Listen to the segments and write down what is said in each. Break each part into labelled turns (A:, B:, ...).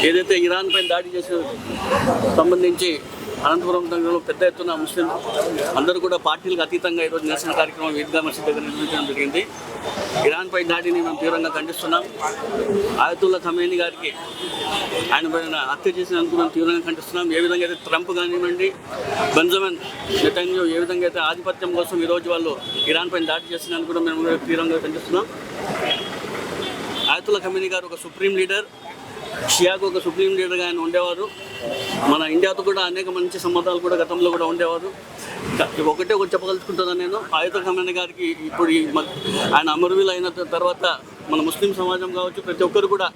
A: ఏదైతే ఇరాన్ పైన దాడి చేసే సంబంధించి అనంతపురం నగరంలో పెద్ద ఎత్తున ముస్లిం అందరూ కూడా పార్టీలకు అతీతంగా ఈరోజు నిరసన కార్యక్రమం ఈద్గా మసీద్ దగ్గర నిర్వహించడం జరిగింది. ఇరాన్ పై దాడిని మేము తీవ్రంగా ఖండిస్తున్నాం. ఆయతుల్లా ఖమేనీ గారికి ఆయన పైన హత్య చేసినందుకు మేము తీవ్రంగా ఖండిస్తున్నాం. ఏ విధంగా అయితే ట్రంప్ కానివ్వండి, బెంజమిన్ నెతన్యాహు ఏ విధంగా అయితే ఆధిపత్యం కోసం ఈరోజు వాళ్ళు ఇరాన్ పైన దాడి చేసినందుకు కూడా మేము తీవ్రంగా ఖండిస్తున్నాం. ఆయతుల్లా ఖమేనీ గారు ఒక సుప్రీం లీడర్, షియాకు ఒక సుప్రీం లీడర్గా ఆయన ఉండేవారు. మన ఇండియాతో కూడా అనేక మంచి సంబంధాలు కూడా గతంలో కూడా ఉండేవారు. ఒకటి చెప్పగలుచుకుంటున్నాను నేను, ఆయతుల్లా ఖమేనీ గారికి ఇప్పుడు ఆయన అమరవీలు అయిన తర్వాత మన ముస్లిం సమాజం కావచ్చు, ప్రతి ఒక్కరు కూడా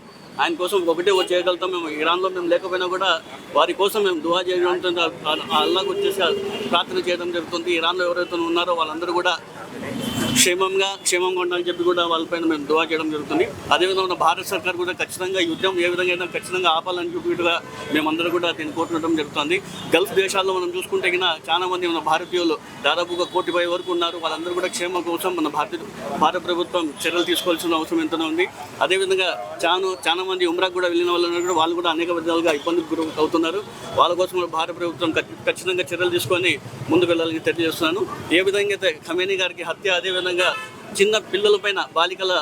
A: ఆయన కోసం ఒకటే చేయగలుగుతాం. మేము ఇరాన్లో మేము లేకపోయినా కూడా వారి కోసం మేము దువా చేయడం, అల్లాహ్ వచ్చేసి ప్రార్థన చేయడం జరుగుతుంది. ఇరాన్లో ఎవరైతే ఉన్నారో వాళ్ళందరూ కూడా క్షేమంగా ఉండాలని చెప్పి కూడా వాళ్ళపైన మేము దువా చేయడం జరుగుతుంది. అదేవిధంగా భారత సర్కార్ కూడా ఖచ్చితంగా యుద్ధం ఏ విధంగా అయినా ఖచ్చితంగా ఆపాలని చెప్పిగా మేమందరూ కూడా దీన్ని కోరుకోవడం జరుగుతుంది. గల్ఫ్ దేశాల్లో మనం చూసుకుంటే చాలా మంది మన భారతీయులు దాదాపుగా 1 కోటి వరకు ఉన్నారు. వాళ్ళందరూ కూడా క్షేమం కోసం మన భారత ప్రభుత్వం చర్యలు తీసుకోవాల్సిన అవసరం ఎంతనే ఉంది. అదేవిధంగా చాలా మంది ఉమ్రాకు కూడా వెళ్ళిన వాళ్ళు కూడా అనేక విధాలుగా ఇబ్బందులకు గురి అవుతున్నారు. వాళ్ళ కోసం భారత ప్రభుత్వం ఖచ్చితంగా చర్యలు తీసుకొని ముందుకు వెళ్ళాలని తెలియజేస్తున్నాను. ఏ విధంగా అయితే ఖమేనీ గారికి హత్య, అదేవిధంగా చిన్న పిల్లలపైన బాలికల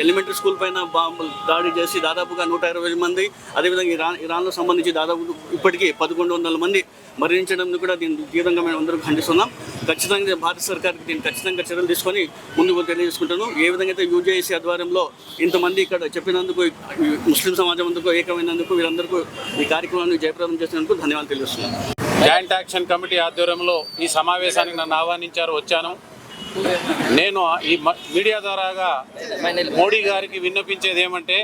A: ఎలిమెంటరీ స్కూల్ పైన బాంబులు దాడి చేసి దాదాపుగా 120 మంది, అదేవిధంగా ఇరాన్లో సంబంధించి దాదాపు ఇప్పటికీ 1100 మంది మరణించడం కూడా దీన్ని తీవ్రంగా మేము అందరూ ఖండిస్తున్నాం. ఖచ్చితంగా భారత సర్కార్కి దీన్ని ఖచ్చితంగా చర్యలు తీసుకొని ముందుకు తెలియజేసుకుంటాను. ఏ విధంగా అయితే యూజేఐసీ ఆధ్వర్యంలో ఇంతమంది ఇక్కడ చెప్పినందుకు, ముస్లిం సమాజం అందుకు ఏకమైనందుకు, వీరందరికీ ఈ కార్యక్రమాన్ని జయప్రదం చేసినందుకు ధన్యవాదాలు తెలుస్తున్నాను.
B: జాయింట్ యాక్షన్ కమిటీ ఆధ్వర్యంలో ఈ సమావేశానికి నన్ను ఆహ్వానించారు, వచ్చాను. నేను ఈ మీడియా ద్వారాగా మోడీ గారికి విన్నపించేది ఏమంటే,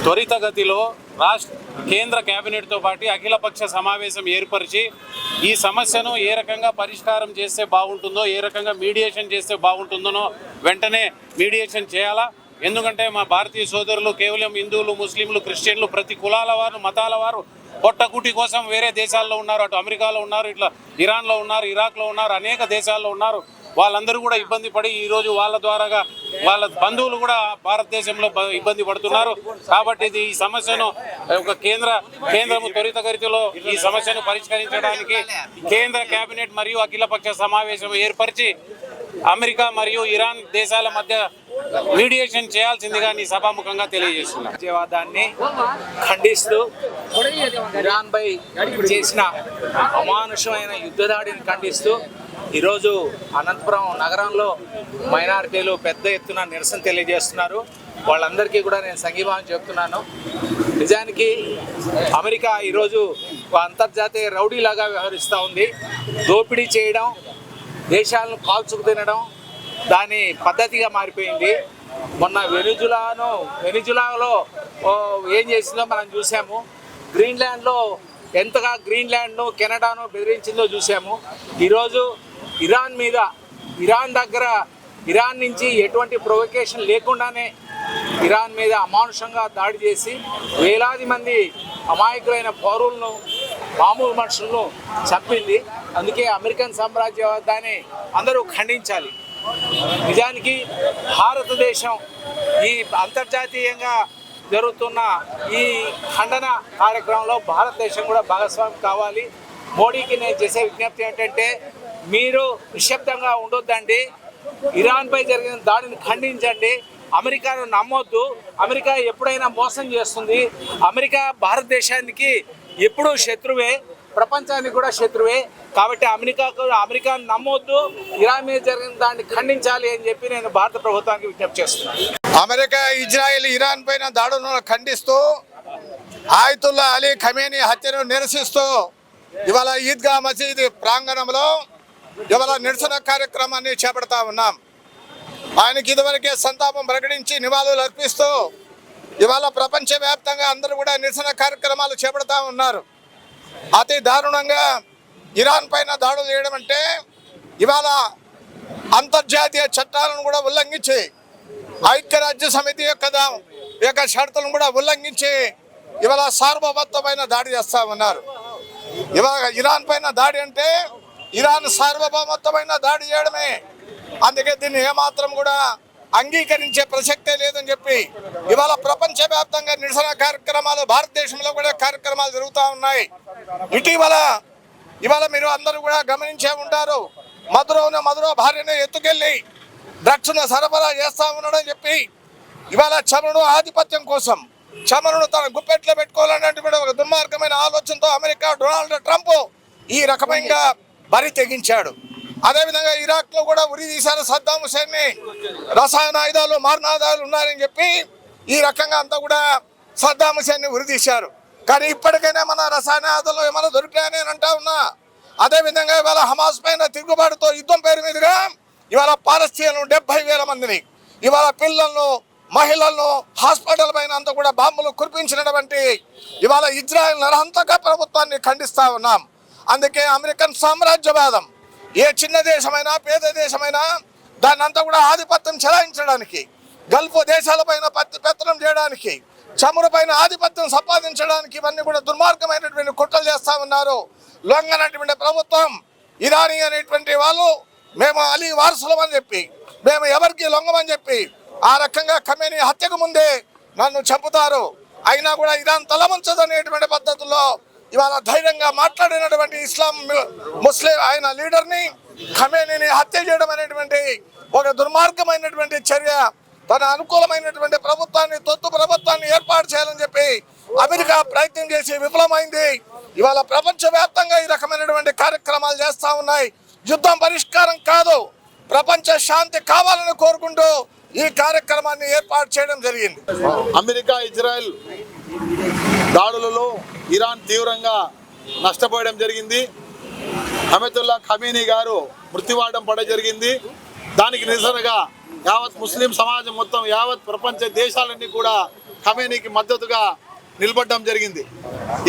B: త్వరితగతిలో కేంద్ర కేబినెట్తో పాటు అఖిలపక్ష సమావేశం ఏర్పరిచి ఈ సమస్యను ఏ రకంగా పరిష్కారం చేస్తే బాగుంటుందో, ఏ రకంగా మీడియేషన్ చేస్తే బాగుంటుందో వెంటనే మీడియేషన్ చేయాలా. ఎందుకంటే మా భారతీయ సోదరులు కేవలం హిందువులు, ముస్లింలు, క్రిస్టియన్లు, ప్రతి కులాల వారు, మతాల వారు పొట్టకుటి కోసం వేరే దేశాల్లో ఉన్నారు. అటు అమెరికాలో ఉన్నారు, ఇట్లా ఇరాన్లో ఉన్నారు, ఇరాక్లో ఉన్నారు, అనేక దేశాల్లో ఉన్నారు. వాళ్ళందరూ కూడా ఇబ్బంది పడి ఈరోజు వాళ్ళ ద్వారాగా వాళ్ళ బంధువులు కూడా భారతదేశంలో ఇబ్బంది పడుతున్నారు. కాబట్టి ఈ సమస్యను ఒక కేంద్రము త్వరితగతిలో ఈ సమస్యను పరిష్కరించడానికి కేంద్ర కేబినెట్ మరియు అఖిలపక్ష సమావేశం ఏర్పరిచి అమెరికా మరియు ఇరాన్ దేశాల మధ్య మీడియేషన్ చేయాల్సిందిగా నీ సభాముఖంగా తెలియజేస్తున్నా.
C: విజయవాదాన్ని ఖండిస్తూ ఇరాన్ పై చేసిన అమానుషమైన యుద్ధదాడిని ఖండిస్తూ ఈరోజు అనంతపురం నగరంలో మైనారిటీలు పెద్ద ఎత్తున నిరసన తెలియజేస్తున్నారు. వాళ్ళందరికీ కూడా నేను సంఘీభావం చెప్తున్నాను. నిజానికి అమెరికా ఈరోజు అంతర్జాతీయ రౌడీలాగా వ్యవహరిస్తూ ఉంది. దోపిడీ చేయడం, దేశాలను కాల్చుకు తినడం దాని పద్ధతిగా మారిపోయింది. మొన్న వెనిజులాలో ఏం చేసిందో మనం చూసాము. గ్రీన్లాండ్లో ఎంతగా గ్రీన్లాండ్ను, కెనడాను బెదిరించిందో చూసాము. ఈరోజు ఇరాన్ నుంచి ఎటువంటి ప్రొవొకేషన్ లేకుండానే ఇరాన్ మీద అమానుషంగా దాడి చేసి వేలాది మంది అమాయకులైన పౌరులను, మామూలు మనుషులను చంపింది. అందుకే అమెరికన్ సామ్రాజ్యవాదాన్ని అందరూ ఖండించాలి. నిజానికి భారతదేశం ఈ అంతర్జాతీయంగా జరుగుతున్న ఈ ఖండన కార్యక్రమంలో భారతదేశం కూడా భాగస్వామి కావాలి. మోడీకి నేను చేసే విజ్ఞప్తి ఏంటంటే, మీరు నిశ్శబ్దంగా ఉండొద్దండి. ఇరాన్పై జరిగిన దాడిని ఖండించండి. అమెరికాను నమ్మొద్దు. అమెరికా ఎప్పుడైనా మోసం చేస్తుంది. అమెరికా భారతదేశానికి ఎప్పుడూ శత్రువే, ప్రపంచానికి కూడా శత్రువే. కాబట్టి అమెరికాను నమ్మొద్దు. ఇరాన్ మీద జరిగిన దాన్ని ఖండించాలి అని చెప్పి నేను భారత ప్రభుత్వానికి విజ్ఞప్తి చేస్తున్నాను.
D: అమెరికా, ఇజ్రాయెల్ ఇరాన్ పైన దాడులను ఖండిస్తూ ఆయతుల్లా అలీ ఖమేనీ హత్యను నిరసిస్తూ ఇవాళ ఈద్గా మసీద్ ప్రాంగణంలో ఇవాళ నిరసన కార్యక్రమాన్ని చేపడతా ఉన్నాం. ఆయనకి ఇదివరకే సంతాపం ప్రకటించి నివాళులు అర్పిస్తూ ఇవాళ ప్రపంచవ్యాప్తంగా అందరూ కూడా నిరసన కార్యక్రమాలు చేపడతా ఉన్నారు. అతి దారుణంగా ఇరాన్ పైన దాడులు చేయడం అంటే ఇవాళ అంతర్జాతీయ చట్టాలను కూడా ఉల్లంఘించి, ఐక్యరాజ్య సమితి యొక్క షరతులను కూడా ఉల్లంఘించి ఇవాళ సార్వభౌమత్వమైన దాడి చేస్తూ ఉన్నారు. ఇవాళ ఇరాన్ పైన దాడి అంటే ఇరాన్ సార్వభౌమత్వమైన దాడి చేయడమే. అందుకే దీన్ని ఏమాత్రం కూడా అంగీకరించే ప్రసక్తే లేదని చెప్పి ఇవాళ ప్రపంచవ్యాప్తంగా నిరసన కార్యక్రమాలు, భారతదేశంలో కూడా కార్యక్రమాలు జరుగుతూ ఉన్నాయి. ఇవాళ మీరు అందరూ కూడా గమనించే ఉంటారు, మధురో భార్యను ఎత్తుకెళ్ళి డ్రగ్స్ను సరఫరా చేస్తా ఉన్నాడని చెప్పి ఇవాళ చమురుడు ఆధిపత్యం కోసం చమురును తన గుప్పెట్లో పెట్టుకోవాలన్నటువంటి ఒక దుర్మార్గమైన ఆలోచనతో అమెరికా డొనాల్డ్ ట్రంప్ ఈ రకమైన బరి తెగించాడు. అదేవిధంగా ఇరాక్లో కూడా ఉరి తీశారు సద్దాం హుసేన్ని. రసాయన ఆయుధాలు, మారణాయుధాలు ఉన్నారని చెప్పి ఈ రకంగా అంతా కూడా సద్దాం హుసేన్ని ఉరి తీశారు. కానీ ఇప్పటికైనా మన రసాయన ఆయుధాలు ఏమైనా దొరికాయని అంటా ఉన్నా. అదేవిధంగా ఇవాళ హమాస్ పైన తిరుగుబాటుతో యుద్ధం పేరు మీదుగా ఇవాళ పాలస్తీన్లను 70,000 మందిని, ఇవాళ పిల్లలను, మహిళలను హాస్పిటల్ పైన అంతా కూడా బాంబులు కురిపించినటువంటి ఇవాళ ఇజ్రాయెల్ నరహంతక ప్రభుత్వాన్ని ఖండిస్తా ఉన్నాం. అందుకే అమెరికన్ సామ్రాజ్యవాదం ఏ చిన్న దేశమైనా, పేద దేశమైనా దాన్ని అంతా కూడా ఆధిపత్యం చెలాయించడానికి, గల్ఫ్ దేశాలపైన పెత్తనం చేయడానికి, చమురు పైన ఆధిపత్యం సంపాదించడానికి ఇవన్నీ కూడా దుర్మార్గమైనటువంటి కుట్రలు చేస్తా ఉన్నారు. లొంగనటువంటి ప్రభుత్వం ఇరానీ అనేటువంటి వాళ్ళు మేము అలీ వారసులం అని చెప్పి, మేము ఎవరికి లొంగమని చెప్పి ఆ రకంగా ఖమేనీ హత్యకు ముందే నన్ను చంపుతారు. అయినా కూడా ఇరాన్ తలవంచదు అనేటువంటి పద్ధతుల్లో ఇవాళ ధైర్యంగా మాట్లాడినటువంటి ముస్లిం ఆయన లీడర్ని, ఖమేనీని హత్య చేయడం అనేటువంటి ఒక దుర్మార్గమైనటువంటి చర్య. తన అనుకూలమైనటువంటి ప్రభుత్వాన్ని, తొత్తు ప్రభుత్వాన్ని ఏర్పాటు చేయాలని చెప్పి అమెరికా ప్రయత్నం చేసి విఫలమైంది. ఇవాళ ప్రపంచవ్యాప్తంగా ఈ రకమైనటువంటి కార్యక్రమాలు చేస్తూ ఉన్నాయి. యుద్ధం పరిష్కారం కాదు, ప్రపంచ శాంతి కావాలని కోరుకుంటూ ఈ కార్యక్రమాన్ని ఏర్పాటు చేయడం జరిగింది.
E: అమెరికా ఇజ్రాయెల్ దాడులలో ఇరాన్ తీవ్రంగా నష్టపోయడం జరిగింది. అయతుల్లా ఖమేనీ గారు మృత్యువాడం పడడం జరిగింది. దానికి నిరసనగా యావత్ ముస్లిం సమాజం మొత్తం, యావత్ ప్రపంచ దేశాలన్నీ కూడా ఖమేనీకి మద్దతుగా నిలబడడం జరిగింది.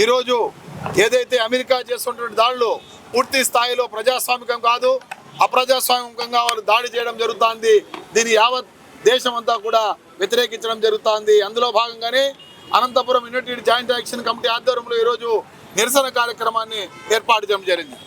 E: ఈరోజు ఏదైతే అమెరికా చేస్తున్నటువంటి దాడులు పూర్తి స్థాయిలో ప్రజాస్వామికం కాదు, అప్రజాస్వామికంగా వాళ్ళు దాడి చేయడం జరుగుతుంది. దీని యావత్ దేశం అంతా కూడా వ్యతిరేకించడం జరుగుతుంది. అందులో భాగంగానే Anantapuram united joint action committee ఆధ్వర్యంలో ఈరోజు నిరసన కార్యక్రమాన్ని ఏర్పాటు చేయడం జరిగింది.